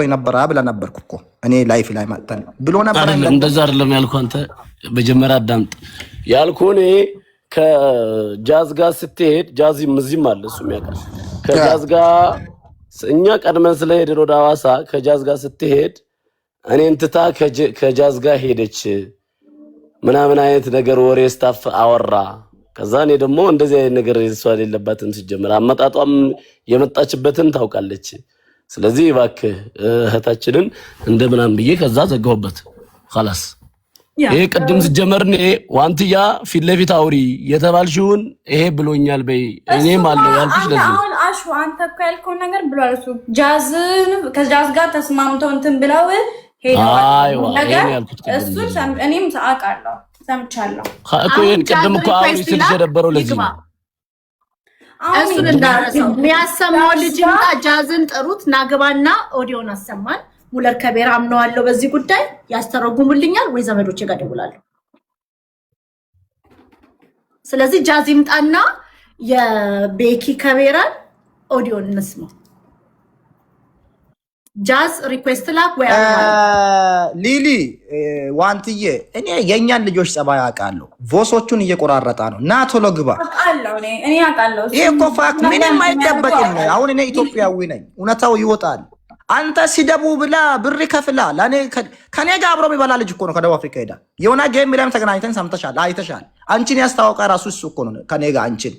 ሰጥቶኝ ነበር ብለህ ነበርኩ እኮ እኔ ላይፍ ላይ ማጥተን ብሎ ነበር። እንደዛ አይደለም ያልኩህ አንተ በመጀመሪያ አዳምጥ ያልኩህ እኔ ከጃዝ ጋር ስትሄድ ጃዝም እዚህም አለ እሱም ያውቃል ከጃዝ ጋር እኛ ቀድመን ስለሄድን ወደ ሐዋሳ ከጃዝ ጋር ስትሄድ እኔን ትታ ከጃዝ ጋር ሄደች ምናምን አይነት ነገር ወሬ ስታፍ አወራ ከዛ እኔ ደግሞ እንደዚህ አይነት ነገር እሷ የሌለባትን ሲጀምር አመጣጧም የመጣችበትን ታውቃለች ስለዚህ እባክህ እህታችንን እንደምናም ብዬ ከዛ ዘጋውበት خلاص ይሄ ቅድም ሲጀመርን ይሄ ዋንትያ ፊት ለፊት አውሪ የተባልሽውን ይሄ ብሎኛል በይ እኔም አለው ያልኩሽ ለዚህ አሁን አሹ አንተ እኮ ያልከው ነገር ብሏል እሱ ጃዝን ከጃዝ ጋር ተስማምተው እንትን ብለው ሄደዋል ነገር እሱ እኔም አውቃለሁ ሰምቻለሁ እኮ ይሄን ቅድም እኮ አውሪ ስልሽ የነበረው ለዚህ እሱን እንዳረሰው የሚያሰማው ልጅ እንታ ጃዝን ጥሩት ናገባና ኦዲዮን አሰማን ሙለር ከቤራም ነው አለው በዚህ ጉዳይ ያስተረጉሙልኛል ወይ ዘመዶቼ ጋር ደውላለሁ ስለዚህ ጃዝ ይምጣና የቤኪ ከቤራን ኦዲዮን እንስማው ጃዝ ሪኩዌስት ላክ ወይ ሊሊ ዋንትዬ እኔ የኛን ልጆች ጸባይ አውቃለሁ ቮሶቹን እየቆራረጣ ነው ና ቶሎ ግባ አውቃለሁ እኔ አውቃለሁ ይሄ እኮ ፋክት ምንም አይደበቅም አሁን እኔ ኢትዮጵያዊ ነኝ እውነታው ይወጣል አንተ ሲደቡ ብላ ብር ከፍላ ለኔ ከኔ ጋር አብሮ የሚበላ ልጅ እኮ ነው ከደቡብ አፍሪካ ሄዳ የሆነ ጌም ላይ ተገናኝተን ሰምተሻል አይተሻል አንቺን ያስተዋወቀ ራሱ እሱ እኮ ነው ከኔ ጋር አንቺን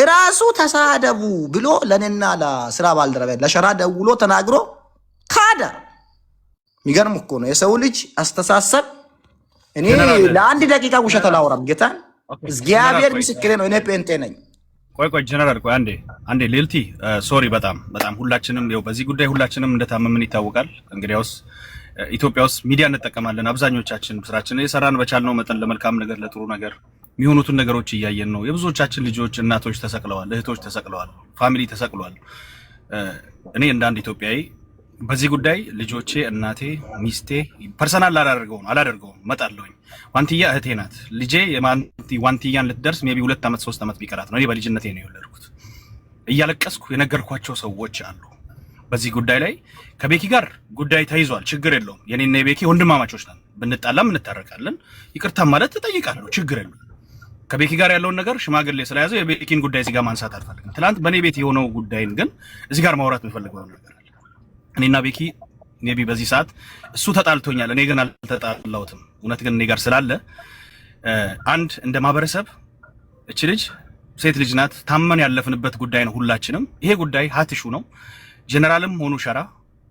ራሱ ተሳደቡ ብሎ ለኔና ለስራ ባልደረበ ለሸራ ደውሎ ተናግሮ ካዳ የሚገርም እኮ ነው የሰው ልጅ አስተሳሰብ እኔ ለአንድ ደቂቃ ውሸት አላወራም ጌታ እግዚአብሔር ምስክሬ ነው እኔ ጴንጤ ነኝ ቆይ ጀነራል ቆይ አንዴ ሌልቲ ሶሪ በጣም ሁላችንም ያው በዚህ ጉዳይ ሁላችንም እንደታመምን ይታወቃል እንግዲያውስ ኢትዮጵያ ውስጥ ሚዲያ እንጠቀማለን አብዛኞቻችን ስራችን እየሰራን በቻልነው መጠን ለመልካም ነገር ለጥሩ ነገር የሚሆኑትን ነገሮች እያየን ነው የብዙዎቻችን ልጆች እናቶች ተሰቅለዋል እህቶች ተሰቅለዋል ፋሚሊ ተሰቅለዋል እኔ እንደ አንድ ኢትዮጵያዊ በዚህ ጉዳይ ልጆቼ እናቴ ሚስቴ ፐርሰናል አላደርገውም መጣለሁኝ ዋንትያ እህቴ ናት ልጄ ዋንትያን ልትደርስ ሜቢ 2 አመት 3 አመት ቢቀራት ነው እኔ በልጅነቴ ነው የወለድኩት እያለቀስኩ የነገርኳቸው ሰዎች አሉ በዚህ ጉዳይ ላይ ከቤኪ ጋር ጉዳይ ተይዟል ችግር የለውም የኔና የቤኪ ወንድማማቾች ነን ብንጣላም እንታረቃለን ይቅርታ ማለት ተጠይቃለሁ ችግር የለውም ከቤኪ ጋር ያለውን ነገር ሽማግሌ ስለያዘው የቤኪን ጉዳይ እዚህ ጋር ማንሳት አልፈልግም ትላንት በኔ ቤት የሆነው ጉዳይን ግን እዚህ ጋር ማውራት የምፈልገው ነገር አለ እኔና ቤኪ ሜቢ በዚህ ሰዓት እሱ ተጣልቶኛል እኔ ግን አልተጣላሁትም እውነት ግን እኔ ጋር ስላለ አንድ እንደ ማህበረሰብ እቺ ልጅ ሴት ልጅ ናት ታመን ያለፍንበት ጉዳይ ነው ሁላችንም ይሄ ጉዳይ ሀትሹ ነው ጀነራልም ሆኑ ሸራ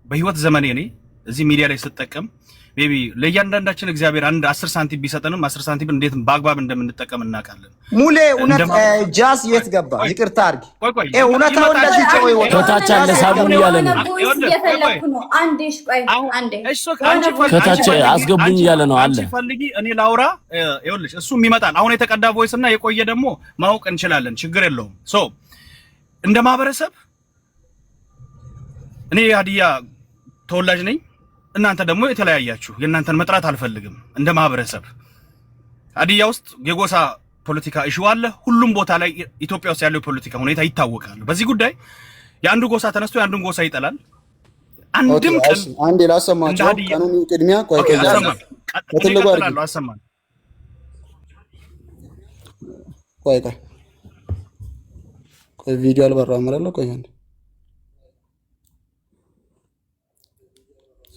በህይወት ዘመኔ እኔ እዚህ ሚዲያ ላይ ስጠቀም ሜቢ ለእያንዳንዳችን እግዚአብሔር አንድ 10 ሳንቲም ቢሰጠንም 10 ሳንቲም እንዴት በአግባብ እንደምንጠቀም እናውቃለን ሙሌ እውነት ጃዝ የት ገባ ይቅርታ አድርጊ እውነታው እንደዚህ ጮይ ወጣ ከታች አለ ሳቡን እያለ ነው ከታች አስገቡኝ እያለ ነው አለ ፈልጊ እኔ ላውራ ይኸውልሽ እሱም ይመጣል አሁን የተቀዳ ቮይስ እና የቆየ ደግሞ ማወቅ እንችላለን ችግር የለውም ሶ እንደ ማህበረሰብ እኔ ሀዲያ ተወላጅ ነኝ እናንተ ደግሞ የተለያያችሁ የእናንተን መጥራት አልፈልግም እንደ ማህበረሰብ ሀዲያ ውስጥ የጎሳ ፖለቲካ ኢሹ አለ ሁሉም ቦታ ላይ ኢትዮጵያ ውስጥ ያለው ፖለቲካ ሁኔታ ይታወቃል በዚህ ጉዳይ የአንዱ ጎሳ ተነስቶ የአንዱን ጎሳ ይጠላል አንድም ቀን አንዴ ላሰማቸው ቀኑን ቅድሚያ ቆይ ከትልቁ አድርጊ አሰማን ቆይ ቪዲዮ አልበራም አይደል ቆይ አንዴ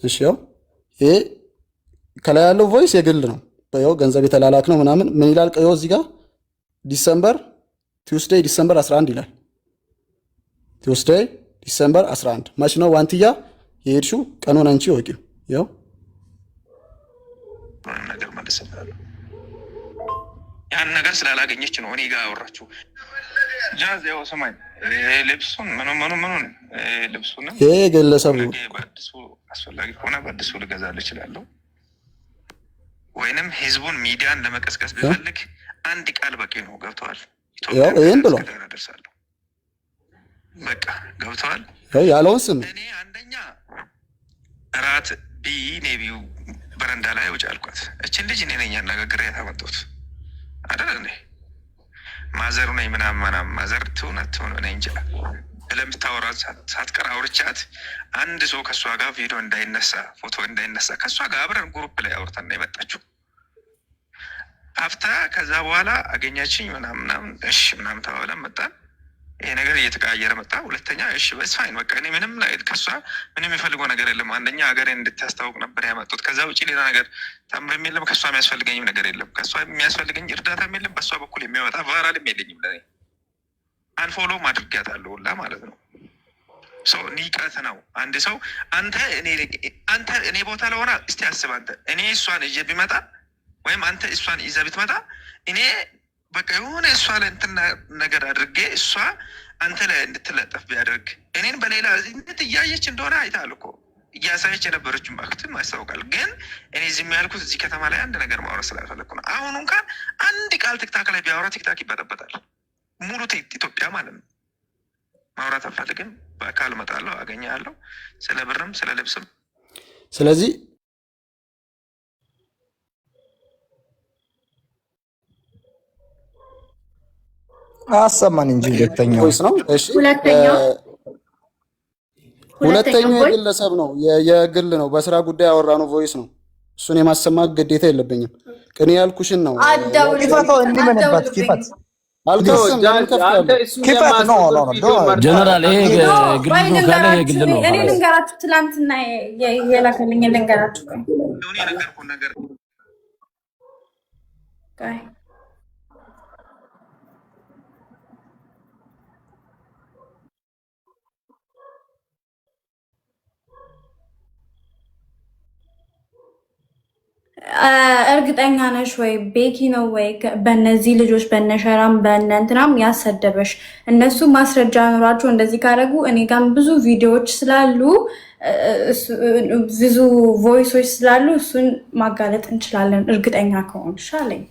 እሺ ይሄ ከላይ ያለው ቮይስ የግል ነው በያው ገንዘብ የተላላክ ነው ምናምን ምን ይላል ቀዮ እዚህ ጋር ቲውስዴይ ዲሰምበር 11 ይላል ቲውስዴይ ዲሰምበር 11 ማች ነው ዋንትያ የሄድሽው ቀኑን አንቺ ወቂው ያው ነገር መልሰናል ያን ነገር ስላላገኘች ነው እኔ ጋር አወራችሁ ጃዝ ያው ሰማይ ልብሱን ምኑን ልብሱን ይሄ ግለሰብ በአዲሱ አስፈላጊ ከሆነ በአዲሱ ልገዛልህ እችላለሁ ወይንም ህዝቡን ሚዲያን ለመቀስቀስ ቢፈልግ አንድ ቃል በቂ ነው ገብቷል ያው ይሄን ብሎ በቃ ገብቷል ያለውን ስም እኔ አንደኛ ራት ኔቢው በረንዳ ላይ ወጭ አልኳት እቺን ልጅ እኔ ነኝ ያናገር ያታመጣሁት አይደል እንዴ ማዘሩ ነኝ ምናምን ማዘር ትሆነ እኔ እንጃ ለምታወራት ሳትቀር አውርቻት አንድ ሰው ከእሷ ጋር ቪዲዮ እንዳይነሳ ፎቶ እንዳይነሳ ከእሷ ጋር አብረን ግሩፕ ላይ አውርተን ነው የመጣችው። አፍታ ከዛ በኋላ አገኛችኝ ምናምን እሺ ምናምን ተባብለን መጣን። ይሄ ነገር እየተቀያየረ መጣ። ሁለተኛ እሺ በስፋይን በቃ እኔ ምንም ከእሷ ምንም የሚፈልገው ነገር የለም። አንደኛ ሀገሬን እንድታስታውቅ ነበር ያመጡት። ከዛ ውጭ ሌላ ነገር ታምርም የለም። ከእሷ የሚያስፈልገኝም ነገር የለም። ከእሷ የሚያስፈልገኝ እርዳታም የለም። በእሷ በኩል የሚወጣ ቫራልም የለኝም። ለኔ አንፎሎም አድርጊያታለሁ ሁላ ማለት ነው። ሰው ንቀት ነው። አንድ ሰው አንተ እኔ ቦታ ለሆነ እስቲ አስብ። አንተ እኔ እሷን ይዤ ቢመጣ ወይም አንተ እሷን ይዘህ ብትመጣ እኔ በቃ የሆነ እሷ ላይ እንትን ነገር አድርጌ እሷ አንተ ላይ እንድትለጠፍ ቢያደርግ እኔን በሌላ እንዴት እያየች እንደሆነ አይተሃል እኮ እያሳየች የነበረችውን ባክትም ያስታውቃል። ግን እኔ ዝም ያልኩት እዚህ ከተማ ላይ አንድ ነገር ማውራት ስላልፈለኩ ነው። አሁን እንኳን አንድ ቃል ቲክታክ ላይ ቢያወራ ቲክታክ ይበጠበጣል። ሙሉ ኢትዮጵያ ማለት ነው። ማውራት አልፈልግም። በአካል እመጣለሁ፣ አገኘሃለሁ፣ ስለ ብርም ስለ ልብስም። ስለዚህ አሰማን እንጂ ሁለተኛው ቮይስ ነው። እሺ ሁለተኛው የግለሰብ ነው፣ የግል ነው። በስራ ጉዳይ ያወራነው ቮይስ ነው። እሱን የማሰማት ግዴታ የለብኝም። ቅኔ ያልኩሽን ነው። ኪፈተው እንዲመንበት ኪፈት ጀነራል ይሄ ግል ነው ካለ የግል ነው። እኔ ልንገራችሁ፣ ትላንትና የላከልኝ ልንገራችሁ። እርግጠኛ ነሽ ወይ ቤኪ ነው ወይ በእነዚህ ልጆች በነሸራም በእነንትናም ያሰደበሽ? እነሱ ማስረጃ ኖሯቸው እንደዚህ ካደረጉ እኔ ጋም ብዙ ቪዲዮዎች ስላሉ ብዙ ቮይሶች ስላሉ እሱን ማጋለጥ እንችላለን። እርግጠኛ ከሆንሽ አለኝ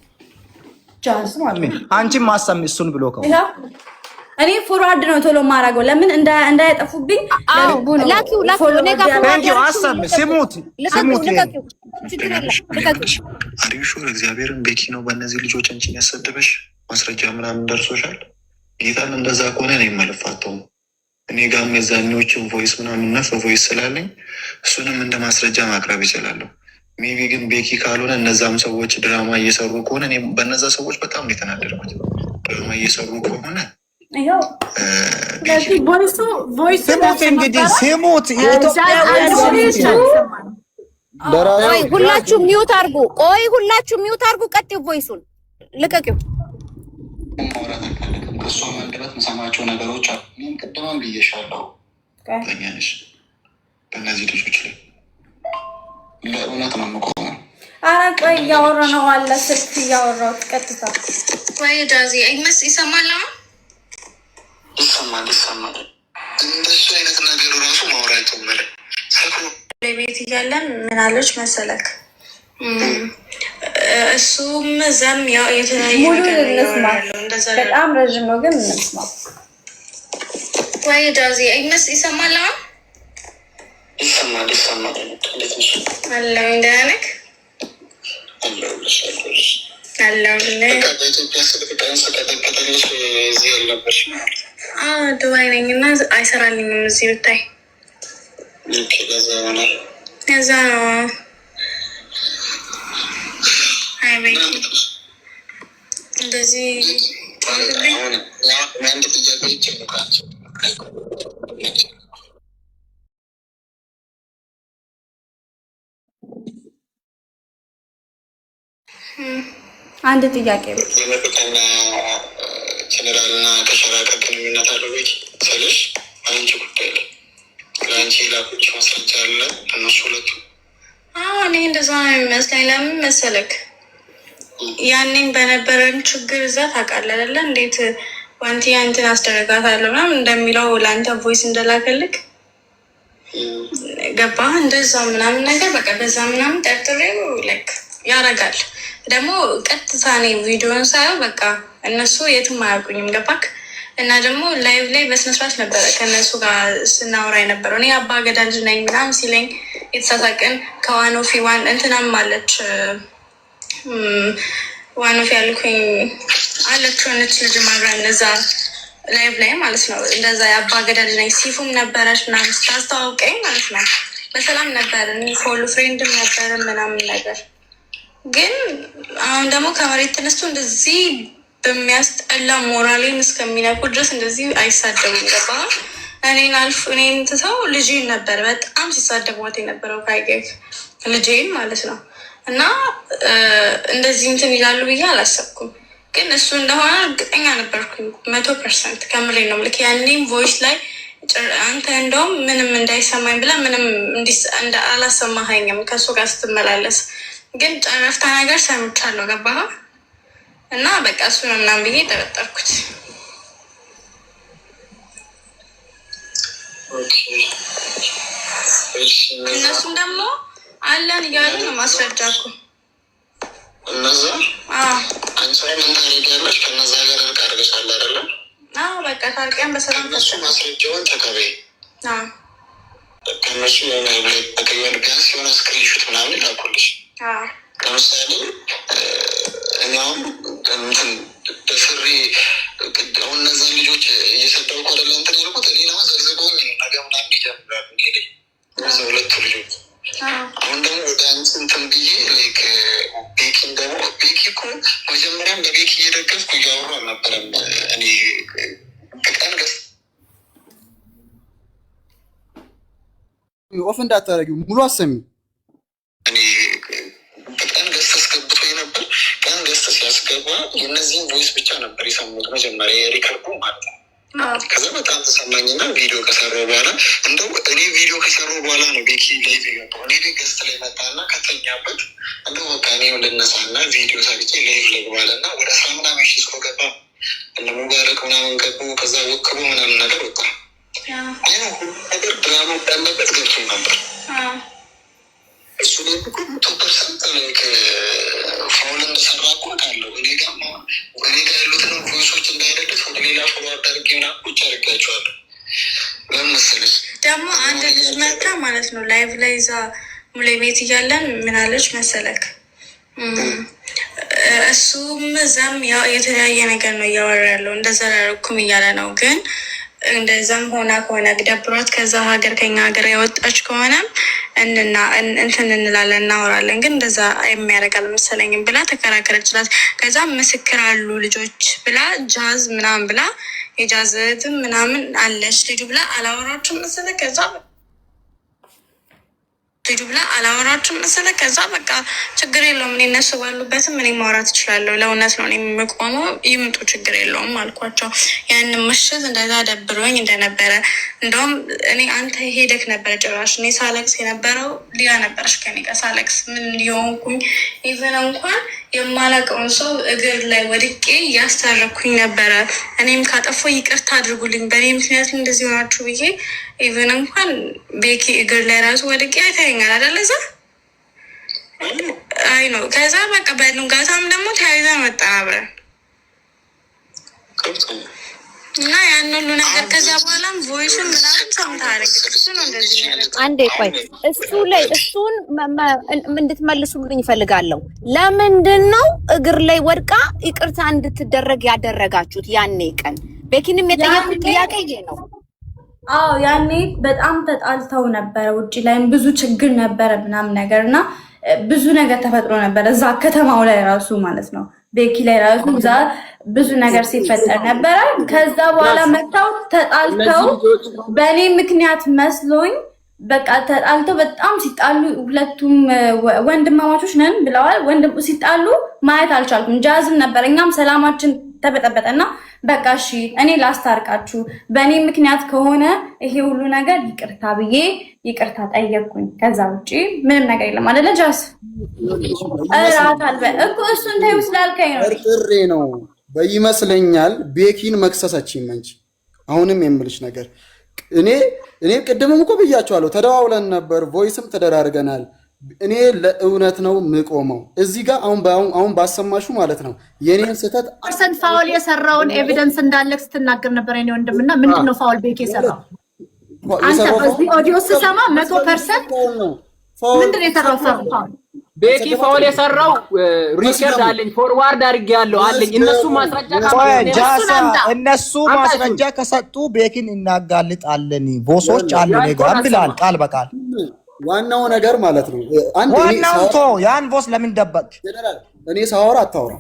ጃዝ። አንቺም ማሰም እሱን ብሎ ከሆነ እኔ ፎርዋርድ ነው ቶሎ ማራገው። ለምን እንዳይጠፉብኝ ለልቡ ነው። ላኪው አሪሹ እግዚአብሔርን ቤኪ ነው በእነዚህ ልጆች አንቺን ያሰደበሽ ማስረጃ ምናምን ደርሶሻል? ጌታን እንደዛ ከሆነ እኔ መለፋተውም እኔ ጋርም የዛኞችን ቮይስ ምናምን ነፍ ቮይስ ስላለኝ እሱንም እንደ ማስረጃ ማቅረብ ይችላለሁ። ሜቢ ግን ቤኪ ካልሆነ እነዛም ሰዎች ድራማ እየሰሩ ከሆነ እኔ በእነዛ ሰዎች በጣም ነው የተናደድኩት። ድራማ እየሰሩ ከሆነ ሁላችሁ ሚውት አርጉ። ቆይ ሁላችሁ ሚውት አርጉ። ቀጥዩ፣ ቮይሱን ልቀቂው። ማውራት አልፈልግም። ከእሷ አንደበት የምሰማቸው ነገሮች አሉ። እኔም ቅድም ብዬሻለሁ። ነሽ በእነዚህ ልጆች ላይ ለእውነት ነው የምቆመው። ኧረ ቆይ እያወራ ነው አለ ስልክ እያወራሁት ቀጥታ። ወይ ዳዚ አይመስ ይሰማል ነው ይሰማል። እንደሱ አይነት ነገር ራሱ ማውራት ጀመረ። ቤት እያለን ምን አለች መሰለክ? እሱም እዛም ያው የተለያየ በጣም ረዥም ነው ግን እንስማ። ወይ ዳዚ አይመስ ይሰማል ነው ይሰማል። እንዴት ነሽ? አለሁ ደህና ነህ? በኢትዮጵያ ስልክ ቀን ስለተከተለሽ እዚህ ያልነበርሽ? ዱባይ ነኝ እና አይሰራልኝም እዚህ ብታይ። ለዛ ይሆናል። ለዛ ነው። አይ ቤት እንደዚህ አንድ ጥያቄ ይችላል። አንድ ጥያቄ የመጠቀኛ ጀነራልና ከሸራ ጋር ግንኙነት አለው ቤት ስልሽ አንቺ ጉዳይ ላይ ለአንቺ ላኩች ማስረጃ አለ እነሱ ሁለቱ። እኔ እንደዛ ነው የሚመስለኝ። ለምን መሰለክ ያኔም በነበረን ችግር እዛ ታውቃለህ አይደለ? እንዴት ዋንቲያ እንትን አስደረጋታለሁ ምናምን እንደሚለው ለአንተ ቮይስ እንደላከልክ ገባህ? እንደዛ ምናምን ነገር በቃ በዛ ምናምን ጠርጥሬው ላይክ ያረጋል። ደግሞ ቀጥታ እኔ ቪዲዮን ሳየው በቃ እነሱ የትም አያውቁኝም። ገባክ? እና ደግሞ ላይቭ ላይ በስነስርዓት ነበረ ከእነሱ ጋር ስናወራ የነበረው። እኔ አባ ገዳ ልጅ ነኝ ምናምን ሲለኝ የተሳሳቅን ከዋኖፊ ዋን እንትናም አለች ዋኖፊ ያልኩኝ አለች ሆነች ልጅ ማብራ እነዛ ላይቭ ላይ ማለት ነው። እንደዛ የአባ ገደል ነኝ ሲፉም ነበረች ምናምን ስታስተዋውቀኝ ማለት ነው። በሰላም ነበር ፎሎ ፍሬንድም ነበር ምናምን ነገር። ግን አሁን ደግሞ ከመሬት ተነስቶ እንደዚህ በሚያስጠላ ሞራሌን እስከሚነኩ ድረስ እንደዚህ አይሳደቡም። ገባ? እኔን አልፎ እኔን ትተው ልጄን ነበር በጣም ሲሳደቧት የነበረው ካይገግ ልጄን ማለት ነው። እና እንደዚህ እንትን ይላሉ ብዬ አላሰብኩም። ግን እሱ እንደሆነ እርግጠኛ ነበርኩኝ 100%። ከምሬ ነው ልክ ያኔም ቮይስ ላይ አንተ እንደውም ምንም እንዳይሰማኝ ብላ ምንም አላሰማኸኝም ከእሱ ጋር ስትመላለስ። ግን ጨረፍታ ነገር ሰምቻለሁ። ገባህ? እና በቃ እሱ ነው ምናምን ብዬ ጠረጠርኩት። እነሱም ደግሞ አለን እያሉ ነው ማስረጃ እኮ እነዛ አንቺ ምን ታደርጊያለሽ? ከነዛ ጋር እርቅ አድርገሻል አይደለም? በቃ ታርቀን በሰላም ከነሱ ማስረጃውን ተቀበይ። ከነሱ ተቀበል። ቢያንስ የሆነ ስክሪንሹት ምናምን ላኩልሽ። ለምሳሌ እኔ አሁን እንትን በፍሬ አሁን እነዛን ልጆች እየሰደብኩ አይደለ እንትን ያልኩት እኔ ነው ዘግዝጎኝ ነገ ምናምን ይጀምራሉ ሄደ እነዛ ሁለቱ ልጆች። አሁን ደግሞ ወደ አንቺ እንትን ብዬ ላይክ ቤኪን ደግሞ ቤኪ እኮ መጀመሪያም በቤኪ እየደገፍኩ እያወሩ አልነበረም። እኔ በጣም ደስ ኦፍ እንዳታረጊው ሙሉ አሰሚ እኔ በጣም ገስት አስገብቶ ነበር። ቀን ገስት ሲያስገባ የእነዚህን ቮይስ ብቻ ነበር የሰሙት መጀመሪያ የሪከርዱ ማለት ነው። ከዛ በጣም ተሰማኝና ቪዲዮ ከሰራው በኋላ እንደው እኔ ቪዲዮ ከሰራው በኋላ ነው ቤኪ ላይ ቪዲዮ እኔ ገስት ላይ መጣና ከተኛበት እንደው በቃ እኔ ልነሳና ቪዲዮ ሰርቼ ላይቭ ልግባልና ወደ ሳምና መሽስ ገባ እነ ሙባረክ ምናምን ገቡ። ከዛ ወክቡ ምናምን ነገር ወጣ ነገር ድራማ እንዳለበት ገብቶ ነበር። እሱ ላይ እኮ 100% ላይክ ፋውል እንደሰራ እኮ አውቃለሁ። እኔ ጋር ያሉትን ቮይሶች እንዳይደለት ወደ ሌላ ፎሎ አዳርጌ ምናምን ቁጭ አድርጋቸዋለሁ። ለምን መሰለሽ ደግሞ አንድ ልጅ መታ ማለት ነው ላይቭ ላይ እዛ ሙሌ ቤት እያለን ምናለች መሰለክ እሱም እዛም ያው የተለያየ ነገር ነው እያወራ ያለው እንደዛ ላደረኩም እያለ ነው። ግን እንደዛም ሆና ከሆነ ደብሯት ከዛ ሀገር ከኛ ሀገር የወጣች ከሆነም እንትን እንላለን እናወራለን። ግን እንደዛ የሚያደርግ አልመሰለኝም ብላ ተከራከረችላት። ከዛ ምስክር አሉ ልጆች ብላ ጃዝ ምናምን ብላ የጃዝ እህትም ምናምን አለች ልጁ ብላ አላወራችሁም መሰለ ከዛ ልጁ ብላ አላወራችሁም መሰለ ከዛ በቃ ችግር የለውም እኔ እነሱ ባሉበትም እኔ ማውራት እችላለሁ። ለእውነት ነው እኔ የምቆመው ይምጡ ችግር የለውም አልኳቸው። ያንን ምሽት እንደዛ ደብሮኝ እንደነበረ እንደውም እኔ አንተ ሄደክ ነበረ ጭራሽ እኔ ሳለቅስ የነበረው ሊያ ነበረች ከኔ ጋር ሳለቅስ ምን ሊሆንኩኝ ኢቨን እንኳን የማላውቀውን ሰው እግር ላይ ወድቄ እያስታረኩኝ ነበረ። እኔም ካጠፎ ይቅርታ አድርጉልኝ በእኔ ምክንያት እንደዚህ ሆናችሁ ብዬ ኢቨን እንኳን ቤኪ እግር ላይ ራሱ ወድቄ አይታይኛል አደለ እዛ አይ ነው። ከዛ በቃ በንጋታም ደግሞ ተያይዘን መጣን አብረን እና ያን ሁሉ ነገር ከዛ በኋላም ቮይሱን ምናምን ሰምታረግ እሱ ነው እንደዚህ ያደረገ። አንዴ ቆይ እሱ ላይ እሱን እንድትመልሱልኝ ይፈልጋለሁ። ለምንድን ነው እግር ላይ ወድቃ ይቅርታ እንድትደረግ ያደረጋችሁት? ያኔ ቀን ቤኪንም የጠየቁት ጥያቄ ይሄ ነው። አዎ ያኔ በጣም ተጣልተው ነበረ። ውጭ ላይም ብዙ ችግር ነበረ ምናምን ነገር እና ብዙ ነገር ተፈጥሮ ነበር እዛ ከተማው ላይ ራሱ ማለት ነው። ቤኪ ላይ ራሱ እዛ ብዙ ነገር ሲፈጠር ነበረ። ከዛ በኋላ መጥተው ተጣልተው በእኔ ምክንያት መስሎኝ በቃ ተጣልተው በጣም ሲጣሉ ሁለቱም ወንድማማቾች ነን ብለዋል። ሲጣሉ ማየት አልቻልኩም። ጃዝም ነበር። እኛም ሰላማችን ተበጠበጠና በቃ እሺ እኔ ላስታርቃችሁ በእኔ ምክንያት ከሆነ ይሄ ሁሉ ነገር ይቅርታ ብዬ ይቅርታ ጠየቅኩኝ። ከዛ ውጭ ምንም ነገር የለም አይደለ ጃዝ? እኮ እሱን ተይው ስላልከኝ ነው ጥሬ ነው በይመስለኛል ቤኪን መክሰሰችኝ እንጂ አሁንም የምልሽ ነገር እኔ ቅድምም እኮ ብያቸዋለሁ። ተደዋውለን ነበር፣ ቮይስም ተደራርገናል። እኔ ለእውነት ነው የምቆመው እዚህ ጋር አሁን ባሰማሹ ማለት ነው። የኔን ስህተት ፐርሰንት ፋውል የሰራውን ኤቪደንስ እንዳለክ ስትናገር ነበር የኔ ወንድምና ምንድነው ፋውል ቤኪ የሰራው? አንተ በዚህ ኦዲዮ ስሰማ 100% ምንድነው የሰራው ፋውል? ቤኪ ፋውል የሰራው ሪከርድ አለኝ ፎርዋርድ አድርጌያለሁ አለኝ። እነሱ ማስረጃ እነሱ ማስረጃ ከሰጡ ቤኪን እናጋልጣለን ቦሶች አሉ ነገር ብላል ቃል በቃል። ዋናው ነገር ማለት ነው ዋናው ያን ቦስ ለምን ደበቅ? እኔ ሳወራ አታወራ።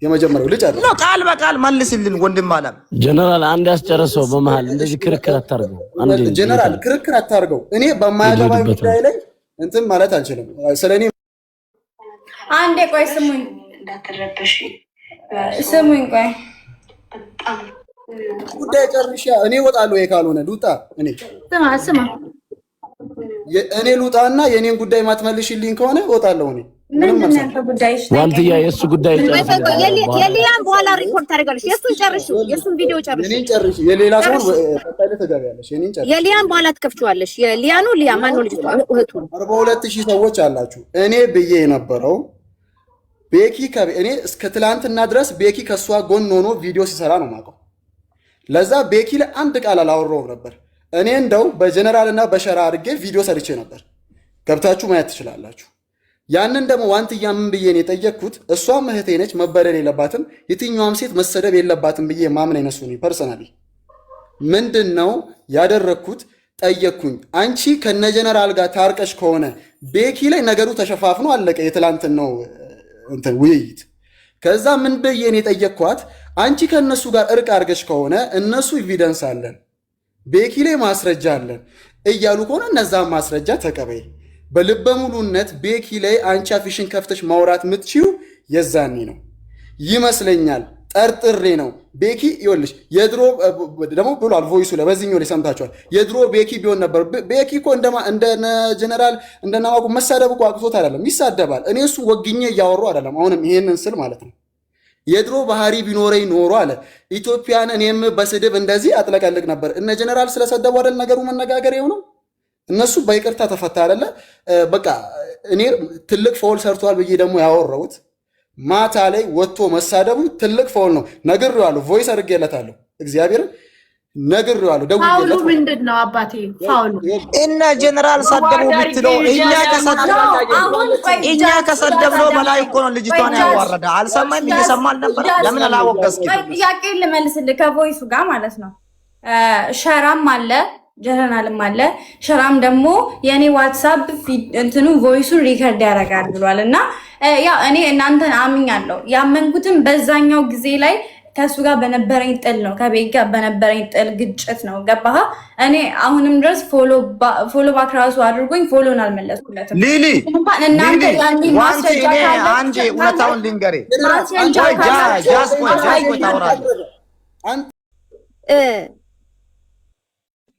የመጀመሪያው ልጅ አይደል ነው ቃል በቃል መልስልን ወንድም አለም። ጀነራል አንድ ያስጨርሰው በመሃል እንደዚህ ክርክር አታርገው። አንዴ ጀነራል ክርክር አታርገው። እኔ በማያገባኝ ጉዳይ ላይ እንትን ማለት አልችልም። ስለኔ አንዴ ቆይ ስሙኝ፣ እንዳትረበሽ ስሙኝ ቆይ ጉዳይ ጨርሻ እኔ እወጣለሁ። ካልሆነ ልውጣ። ስማ እኔ ልውጣና የኔን ጉዳይ ማትመልሽልኝ ከሆነ እወጣለሁ። ምንም ዋንትያ የሱ ጉዳይ የሊያን በኋላ ሪፖርት ታደርጋለሽ። የሱን ጨርሽ፣ የሱን ቪዲዮ ጨርሽ። የኔን ጨርሽ። የሌላ ሰው ተጣለ ተጋቢያለሽ። የኔን ጨርሽ። የሊያን በኋላ ትከፍቺዋለሽ። የሊያኑ ሊያ ማን ነው ልጅቷ? እህቱ 42000 ሰዎች አላችሁ። እኔ ብዬ የነበረው ቤኪ እኔ እስከ ትላንትና ድረስ ቤኪ ከሷ ጎን ሆኖ ቪዲዮ ሲሰራ ነው የማውቀው። ለዛ ቤኪ ላይ አንድ ቃል አላወራሁም ነበር። እኔ እንደው በጀነራልና በሸራ አድርጌ ቪዲዮ ሰርቼ ነበር። ገብታችሁ ማየት ትችላላችሁ። ያንን ደግሞ ዋንትያ ምን ብዬ ነው የጠየቅኩት? እሷም እህቴ ነች፣ መበደል የለባትም የትኛውም ሴት መሰደብ የለባትም ብዬ ማምን አይነሱ ነው። ፐርሰናሊ ምንድነው ያደረኩት? ጠየቅኩኝ። አንቺ ከነ ጀነራል ጋር ታርቀሽ ከሆነ ቤኪ ላይ ነገሩ ተሸፋፍኖ አለቀ። የትላንትን ነው እንትን ውይይት። ከዛ ምን ብዬ ነው የጠየቅኳት? አንቺ ከነሱ ጋር እርቅ አድርገሽ ከሆነ እነሱ ኤቪደንስ አለን፣ ቤኪ ላይ ማስረጃ አለን እያሉ ከሆነ እነዛን ማስረጃ ተቀበይ። በልበ ሙሉነት ቤኪ ላይ አንቺ አፊሽን ከፍተሽ ማውራት የምትችይው የዛኔ ነው ይመስለኛል። ጠርጥሬ ነው ቤኪ ይወልሽ የድሮ ደግሞ ብሏል። ቮይሱ ላይ በዚህኛው ላይ ሰምታችኋል። የድሮ ቤኪ ቢሆን ነበር። ቤኪ እኮ እንደ ጀነራል እንደናማቁ መሳደብ እኮ አቅቶት አይደለም፣ ይሳደባል። እኔ እሱ ወግኜ እያወሩ አይደለም። አሁንም ይሄንን ስል ማለት ነው የድሮ ባህሪ ቢኖረኝ ኖሮ አለ ኢትዮጵያን እኔም በስድብ እንደዚህ አጥለቀልቅ ነበር። እነ ጀነራል ስለሰደቡ አይደል ነገሩ መነጋገር የሆነው። እነሱ በይቅርታ ተፈታ አይደለ? በቃ እኔ ትልቅ ፎል ሰርቷል ብዬ ደግሞ ያወራሁት ማታ ላይ ወጥቶ መሳደቡ ትልቅ ፎል ነው። ነግሬዋለሁ፣ ቮይስ አድርጌለታለሁ። እግዚአብሔር ነግሬዋለሁ። ፋውሉ ምንድን ነው አባቴ? ፋውሉ እነ ጀነራል ሰደቡ ብትለው እኛ ከሰደብነው በላይ እኮ ነው ልጅቷን ያዋረደ። አልሰማም? እየሰማል ነበር። ለምን አላወቀስኪ? ጥያቄ ልመልስልህ ከቮይሱ ጋር ማለት ነው። ሸራም አለ ጀነራልም አለ። ሸራም ደግሞ የኔ ዋትሳፕ እንትኑ ቮይሱን ሪከርድ ያደርጋል ብሏል። እና ያ እኔ እናንተን አምኛለሁ። ያመንኩትም በዛኛው ጊዜ ላይ ከሱ ጋር በነበረኝ ጥል ነው፣ ከቤት ጋር በነበረኝ ጥል ግጭት ነው። ገባህ? እኔ አሁንም ድረስ ፎሎ ባክ ራሱ አድርጎኝ ፎሎን አልመለስኩለትም። ሊሊ እናንተ ያንቺ ማስረጃ ካለ አንቺ እውነታውን ልንገሬ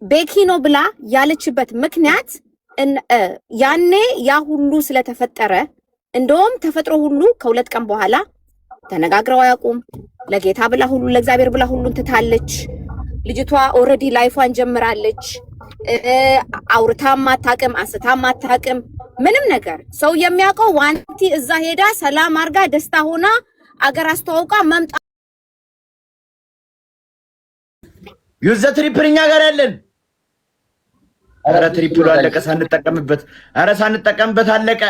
ቤኪ ነው ብላ ያለችበት ምክንያት ያኔ ያ ሁሉ ስለተፈጠረ እንደውም ተፈጥሮ ሁሉ ከሁለት ቀን በኋላ ተነጋግረው አያውቁም። ለጌታ ብላ ሁሉ ለእግዚአብሔር ብላ ሁሉን ትታለች። ልጅቷ ኦልሬዲ ላይፏን ጀምራለች። አውርታም አታውቅም፣ አንስታም አታውቅም። ምንም ነገር ሰው የሚያውቀው ዋንቲ እዛ ሄዳ ሰላም አርጋ ደስታ ሆና አገር አስተዋውቃ መምጣ ዩዘ ትሪፕልኛ ጋር ያለን አረ ትሪፕሉ አለቀ ሳንጠቀምበት። አረ ሳንጠቀምበት አለቀ።